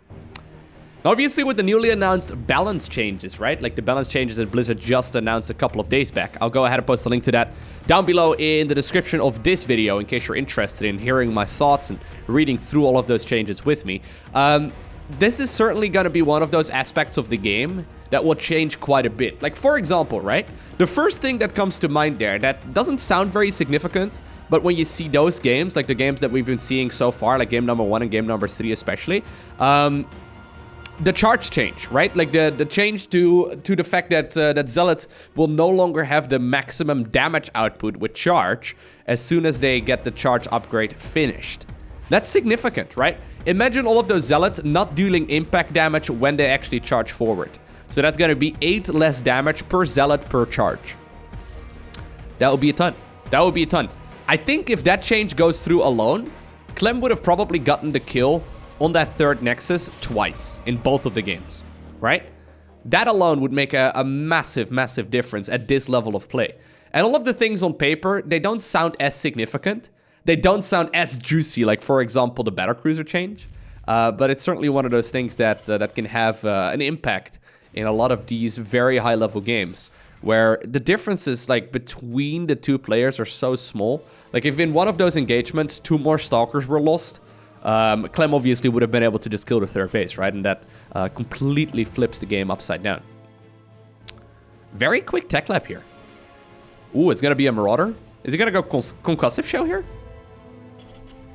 Speaker 1: Obviously, with the newly announced balance changes, right? Like the balance changes that Blizzard just announced a couple of days back. I'll go ahead and post a link to that down below in the description of this video in case you're interested in hearing my thoughts and reading through all of those changes with me. This is certainly going to be one of those aspects of the game that will change quite a bit. Like, for example, right? The first thing that comes to mind there that doesn't sound very significant, but when you see those games, like the games that we've been seeing so far, like game number 1 and game number 3 especially, the charge change, right? Like the change to the fact that that Zealots will no longer have the maximum damage output with charge as soon as they get the charge upgrade finished. That's significant, right? Imagine all of those Zealots not dealing impact damage when they actually charge forward. So that's going to be 8 less damage per Zealot per charge. That would be a ton. That would be a ton. I think if that change goes through alone, Clem would have probably gotten the kill on that 3rd Nexus twice in both of the games, right? That alone would make a massive, massive difference at this level of play. And all of the things on paper, they don't sound as significant. They don't sound as juicy, like, for example, the Battlecruiser change. But it's certainly one of those things that can have an impact in a lot of these very high-level games, where the differences, like, between the 2 players are so small. Like, if in one of those engagements 2 more Stalkers were lost, Clem obviously would have been able to just kill the 3rd base, right? And that completely flips the game upside down. Very quick tech lab here. Ooh, it's going to be a Marauder. Is he going to go concussive show here?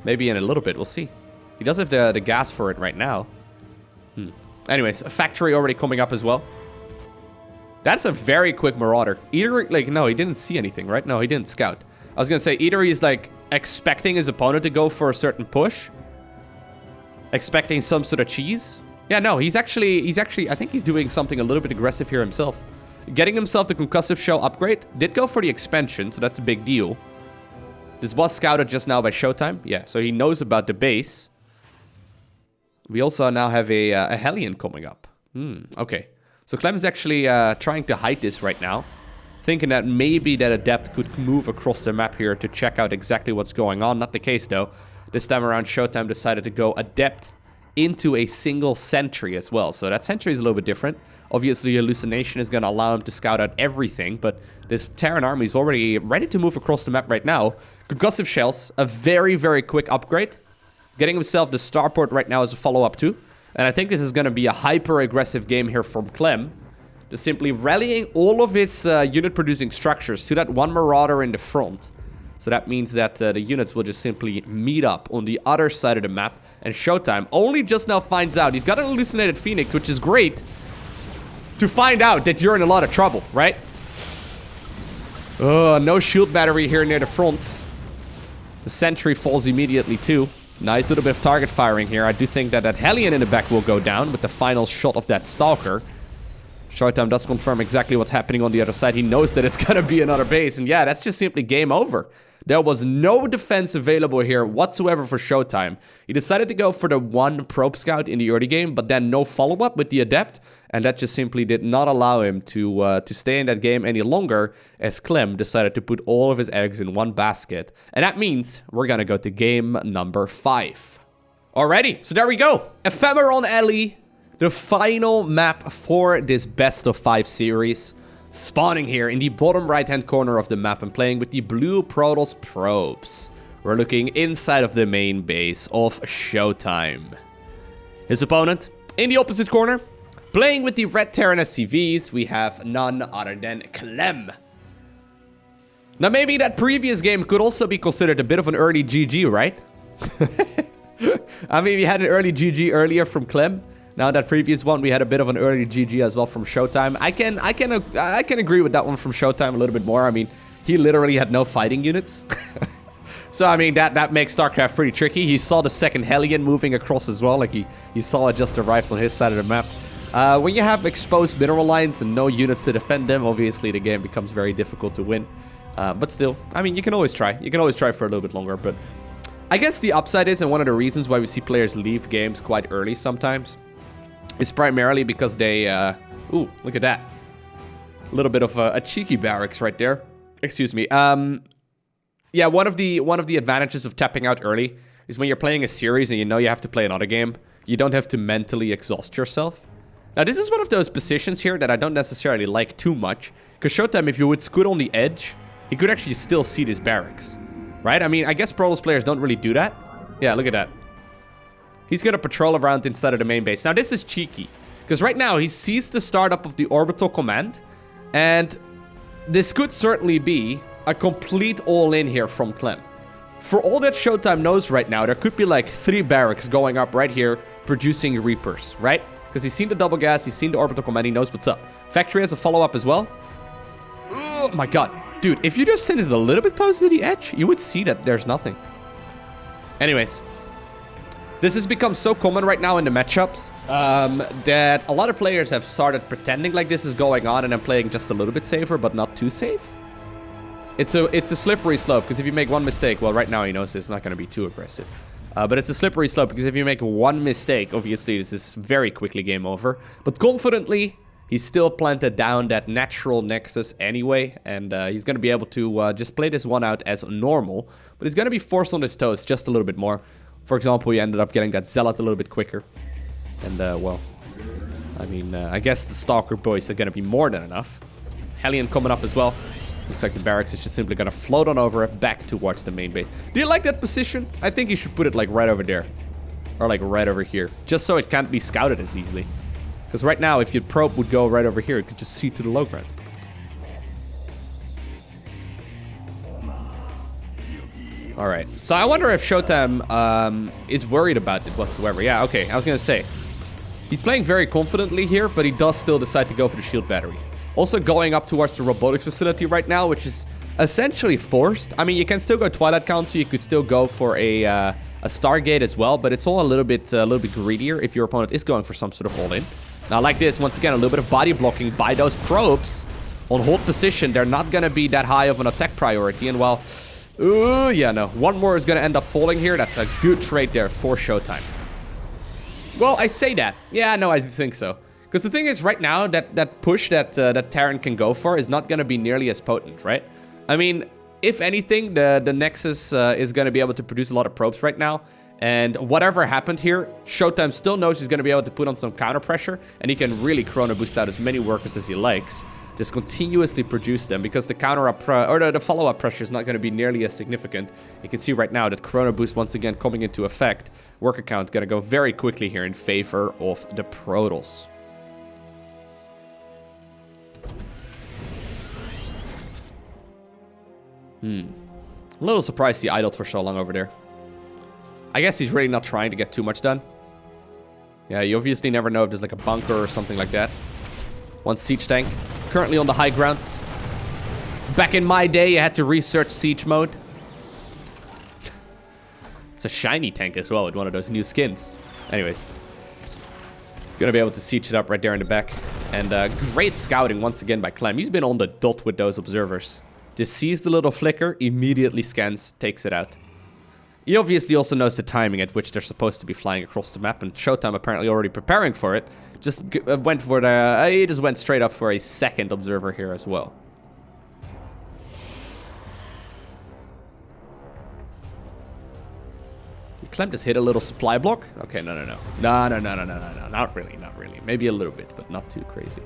Speaker 1: Maybe in a little bit, we'll see. He does have the gas for it right now. Anyways, a factory already coming up as well. That's a very quick Marauder. Either, like, no, he didn't see anything, right? No, he didn't scout. I was going to say, either he's, like, expecting his opponent to go for a certain push. Expecting some sort of cheese. Yeah, no, he's actually, I think he's doing something a little bit aggressive here himself. Getting himself the concussive shell upgrade. Did go for the expansion, so that's a big deal. This was scouted just now by ShoWTimE. Yeah, so he knows about the base. We also now have a Hellion coming up. Okay. So Clem is actually trying to hide this right now. Thinking that maybe that Adept could move across the map here to check out exactly what's going on. Not the case, though. This time around, ShoWTimE decided to go Adept into a single sentry as well. So that sentry is a little bit different. Obviously, hallucination is going to allow him to scout out everything. But this Terran army is already ready to move across the map right now. Concussive shells, a very, very quick upgrade. Getting himself the starport right now as a follow-up too. And I think this is going to be a hyper-aggressive game here from Clem. Just simply rallying all of his unit-producing structures to that one Marauder in the front. So that means that the units will just simply meet up on the other side of the map. And ShoWTimE only just now finds out. He's got an hallucinated Phoenix, which is great. To find out that you're in a lot of trouble, right? Oh, no shield battery here near the front. The sentry falls immediately too. Nice little bit of target firing here. I do think that that Hellion in the back will go down with the final shot of that Stalker. ShoWTimE does confirm exactly what's happening on the other side. He knows that it's gonna be another base, and yeah, that's just simply game over. There was no defense available here whatsoever for ShoWTimE. He decided to go for the one probe scout in the early game, but then no follow-up with the adept, and that just simply did not allow him to stay in that game any longer, as Clem decided to put all of his eggs in one basket. And that means we're gonna go to game number 5. Alrighty, so there we go. Ephemeron Alley, the final map for this best of 5 series. Spawning here in the bottom right-hand corner of the map and playing with the blue Protoss probes. We're looking inside of the main base of ShoWTimE. His opponent, in the opposite corner, playing with the red Terran SCVs, we have none other than Clem. Now maybe that previous game could also be considered a bit of an early GG, right? I mean, we had an early GG earlier from Clem. Now that previous one, we had a bit of an early GG as well from ShoWTimE. I can agree with that one from ShoWTimE a little bit more. I mean, he literally had no fighting units. So, I mean, that makes StarCraft pretty tricky. He saw the second Hellion moving across as well. Like, he saw it just arrived on his side of the map. When you have exposed mineral lines and no units to defend them, obviously the game becomes very difficult to win. But still, I mean, you can always try. You can always try for a little bit longer. But I guess the upside is, and one of the reasons why we see players leave games quite early sometimes, is primarily because they, ooh, look at that. A little bit of a cheeky barracks right there. Excuse me. Yeah, one of the advantages of tapping out early is when you're playing a series and you know you have to play another game, you don't have to mentally exhaust yourself. Now, this is one of those positions here that I don't necessarily like too much, because ShoWTimE, if you would scoot on the edge, he could actually still see this barracks, right? I mean, I guess Protoss players don't really do that. Yeah, look at that. He's going to patrol around inside of the main base. Now, this is cheeky, because right now he sees the startup of the orbital command, and this could certainly be a complete all-in here from Clem. For all that ShoWTimE knows right now, there could be like 3 barracks going up right here, producing Reapers, right? Because he's seen the double gas, he's seen the orbital command, he knows what's up. Factory has a follow-up as well. Oh my god. Dude, if you just send it a little bit closer to the edge, you would see that there's nothing. Anyways. This has become so common right now in the matchups that a lot of players have started pretending like this is going on and then playing just a little bit safer, but not too safe. It's a slippery slope, because if you make one mistake, well, right now he knows it's not going to be too aggressive. But it's a slippery slope, because if you make one mistake, obviously this is very quickly game over. But confidently, he's still planted down that natural nexus anyway, and he's going to be able to just play this one out as normal. But he's going to be forced on his toes just a little bit more. For example, we ended up getting that Zealot a little bit quicker. And, well, I mean, I guess the Stalker boys are going to be more than enough. Hellion coming up as well. Looks like the barracks is just simply going to float on over back towards the main base. Do you like that position? I think you should put it, like, right over there. Or, like, right over here. Just so it can't be scouted as easily. Because right now, if your probe would go right over here, it could just see to the low ground. Alright, so I wonder if ShoWTimE is worried about it whatsoever. Yeah, okay, I was gonna say. He's playing very confidently here, but he does still decide to go for the shield battery. Also going up towards the robotics facility right now, which is essentially forced. I mean, you can still go Twilight Council, you could still go for a Stargate as well, but it's all a little bit greedier if your opponent is going for some sort of all-in. Now, like this, once again, a little bit of body blocking by those probes. On hold position, they're not gonna be that high of an attack priority, and well... Ooh, yeah, no. One more is going to end up falling here. That's a good trade there for ShoWTimE. Well, I say that. Yeah, no, I think so. Because the thing is, right now, that push that Terran can go for is not going to be nearly as potent, right? I mean, if anything, the Nexus is going to be able to produce a lot of probes right now. And whatever happened here, ShoWTimE still knows he's going to be able to put on some counter pressure. And he can really chrono boost out as many workers as he likes. Just continuously produce them, because the counter-up or the follow-up pressure is not going to be nearly as significant. You can see right now that Chrono Boost once again coming into effect. Worker count going to go very quickly here in favor of the Protoss. A little surprised he idled for so long over there. I guess he's really not trying to get too much done. Yeah, you obviously never know if there's like a bunker or something like that. One siege tank. Currently on the high ground. Back in my day, you had to research siege mode. It's a shiny tank as well with one of those new skins. Anyways. He's going to be able to siege it up right there in the back. And great scouting once again by Clem. He's been on the dot with those observers. Just sees the little flicker, immediately scans, takes it out. He obviously also knows the timing at which they're supposed to be flying across the map. And ShoWTimE apparently already preparing for it. Just went for the... he just went straight up for a second observer here as well. Clem just hit a little supply block. Okay, no. No, not really. Maybe a little bit, but not too crazy.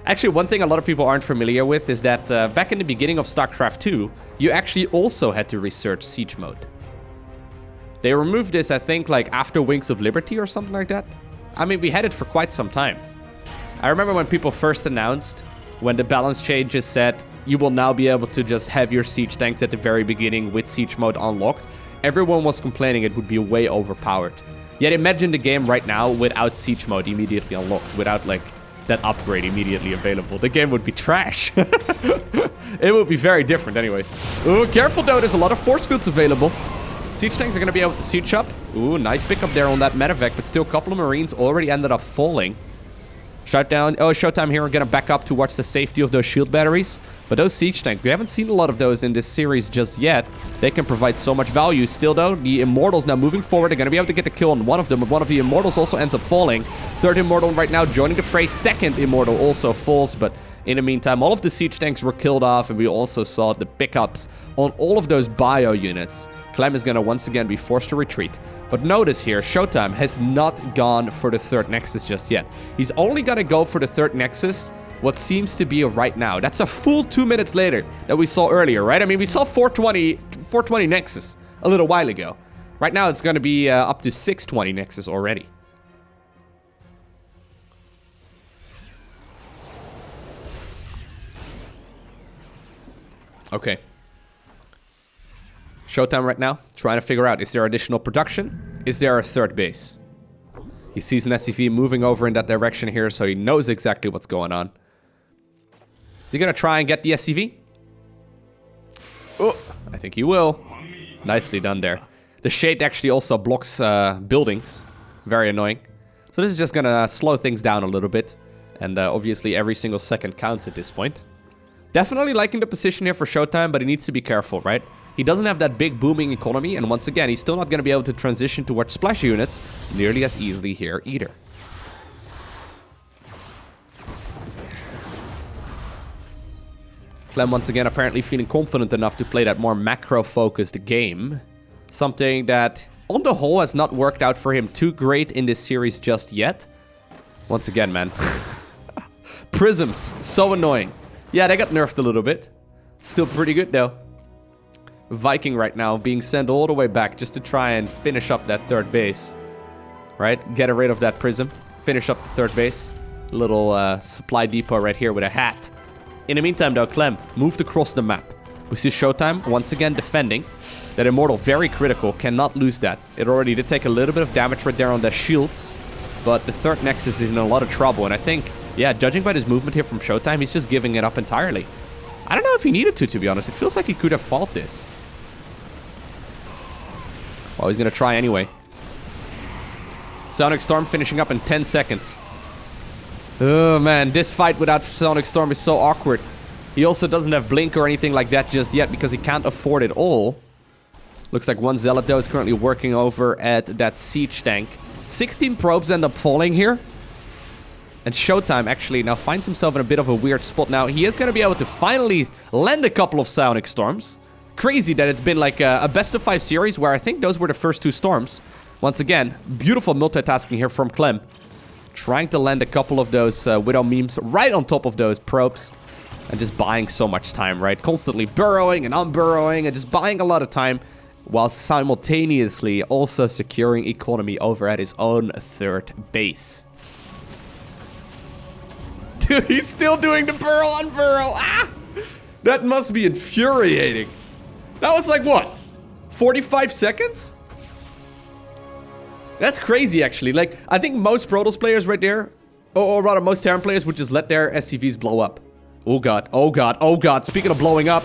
Speaker 1: Actually, one thing a lot of people aren't familiar with is that back in the beginning of StarCraft 2, you actually also had to research siege mode. They removed this, I think, like after Wings of Liberty or something like that. I mean, we had it for quite some time. I remember when people first announced, when the balance changes said, you will now be able to just have your siege tanks at the very beginning with siege mode unlocked. Everyone was complaining it would be way overpowered. Yet imagine the game right now without siege mode immediately unlocked, without like that upgrade immediately available. The game would be trash. It would be very different anyways. Ooh, careful though, there's a lot of force fields available. Siege tanks are going to be able to siege up. Ooh, nice pickup there on that medevac, but still a couple of Marines already ended up falling. Shut down. Oh, ShoWTimE here. We're going to back up towards the safety of those shield batteries. But those siege tanks, we haven't seen a lot of those in this series just yet. They can provide so much value. Still, though, the Immortals now moving forward. They're going to be able to get the kill on one of them. But one of the Immortals also ends up falling. Third Immortal right now joining the fray. Second Immortal also falls. But in the meantime, all of the siege tanks were killed off. And we also saw the pickups on all of those bio units. Clem is going to once again be forced to retreat. But notice here, ShoWTimE has not gone for the third Nexus just yet. He's only going to go for the third Nexus what seems to be right now. That's a full 2 minutes later that we saw earlier, right? I mean, we saw 420 Nexus a little while ago. Right now, it's going to be up to 620 Nexus already. Okay. ShoWTimE right now, trying to figure out, is there additional production? Is there a third base? He sees an SCV moving over in that direction here, so he knows exactly what's going on. Is he going to try and get the SCV? Oh, I think he will. Nicely done there. The shade actually also blocks buildings. Very annoying. So this is just going to slow things down a little bit. And obviously every single second counts at this point. Definitely liking the position here for ShoWTimE, but he needs to be careful, right? He doesn't have that big booming economy, and once again, he's still not going to be able to transition towards splash units nearly as easily here either. Clem once again apparently feeling confident enough to play that more macro-focused game. Something that, on the whole, has not worked out for him too great in this series just yet. Once again, man. Prisms, so annoying. Yeah, they got nerfed a little bit. Still pretty good, though. Viking right now being sent all the way back just to try and finish up that third base. Right? Get rid of that prism. Finish up the third base. Little supply depot right here with a hat. In the meantime, though, Clem moved across the map. We see ShoWTimE once again defending. That Immortal, very critical. Cannot lose that. It already did take a little bit of damage right there on the shields. But the third Nexus is in a lot of trouble. And I think, yeah, judging by his movement here from ShoWTimE, he's just giving it up entirely. I don't know if he needed to be honest. It feels like he could have fought this. Well, he's going to try anyway. Sonic Storm finishing up in 10 seconds. Oh, man. This fight without Sonic Storm is so awkward. He also doesn't have Blink or anything like that just yet because he can't afford it all. Looks like one Zealot, though, is currently working over at that siege tank. 16 probes end up falling here. And ShoWTimE actually now finds himself in a bit of a weird spot. Now, he is going to be able to finally land a couple of Sonic Storms. Crazy that it's been like a best of 5 series where I think those were the first 2 storms. Once again, beautiful multitasking here from Clem. Trying to land a couple of those Widow memes right on top of those probes. And just buying so much time, right? Constantly burrowing and unburrowing and just buying a lot of time. While simultaneously also securing economy over at his own third base. Dude, he's still doing the burrow unburrow. Ah! That must be infuriating. That was like, what? 45 seconds? That's crazy, actually. Like, I think most Protoss players right there, or rather most Terran players, would just let their SCVs blow up. Oh god, oh god, oh god. Speaking of blowing up.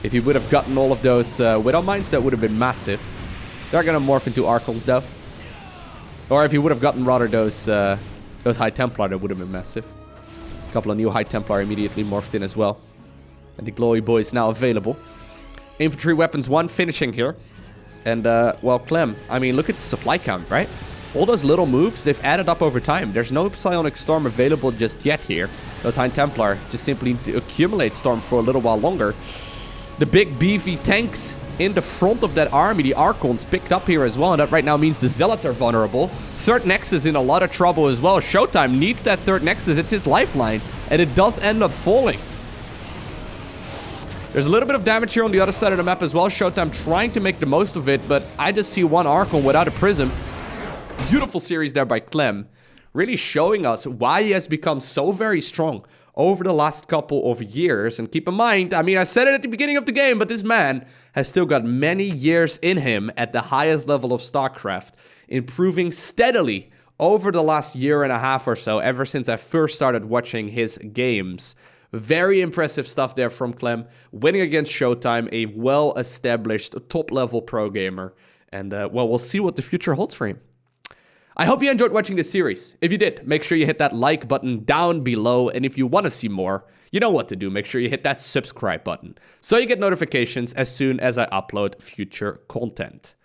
Speaker 1: If he would have gotten all of those Widow Mines, that would have been massive. They're gonna morph into Archons though. Or if he would have gotten rather those High Templar, that would have been massive. A couple of new High Templar immediately morphed in as well. And the Glowy Boy is now available. Infantry Weapons 1 finishing here. And, well, Clem, I mean, look at the supply count, right? All those little moves, they've added up over time. There's no Psionic Storm available just yet here. Those High Templar just simply need to accumulate Storm for a little while longer. The big beefy tanks in the front of that army, the Archons, picked up here as well. And that right now means the Zealots are vulnerable. Third Nexus in a lot of trouble as well. ShoWTimE needs that third Nexus. It's his lifeline. And it does end up falling. There's a little bit of damage here on the other side of the map as well. ShoWTimE trying to make the most of it. But I just see one Archon without a Prism. Beautiful series there by Clem. Really showing us why he has become so very strong over the last couple of years. And keep in mind, I mean, I said it at the beginning of the game, but this man has still got many years in him at the highest level of StarCraft, improving steadily over the last year and a half or so, ever since I first started watching his games. Very impressive stuff there from Clem, winning against ShoWTimE, a well-established top-level pro gamer. And, well, we'll see what the future holds for him. I hope you enjoyed watching this series. If you did, make sure you hit that like button down below. And if you want to see more, you know what to do. Make sure you hit that subscribe button so you get notifications as soon as I upload future content.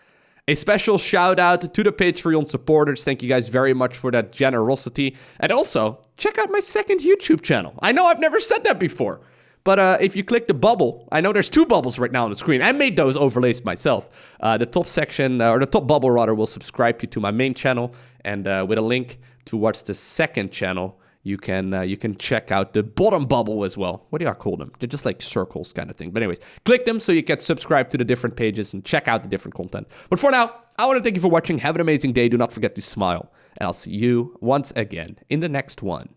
Speaker 1: A special shout out to the Patreon supporters. Thank you guys very much for that generosity. And also, check out my second YouTube channel. I know I've never said that before. But if you click the bubble, I know there's two bubbles right now on the screen. I made those overlays myself. The top section, or the top bubble rather, will subscribe you to my main channel. And with a link towards the second channel, you can check out the bottom bubble as well. What do you call them? They're just like circles kind of thing. But anyways, click them so you get subscribed to the different pages and check out the different content. But for now, I want to thank you for watching. Have an amazing day. Do not forget to smile. And I'll see you once again in the next one.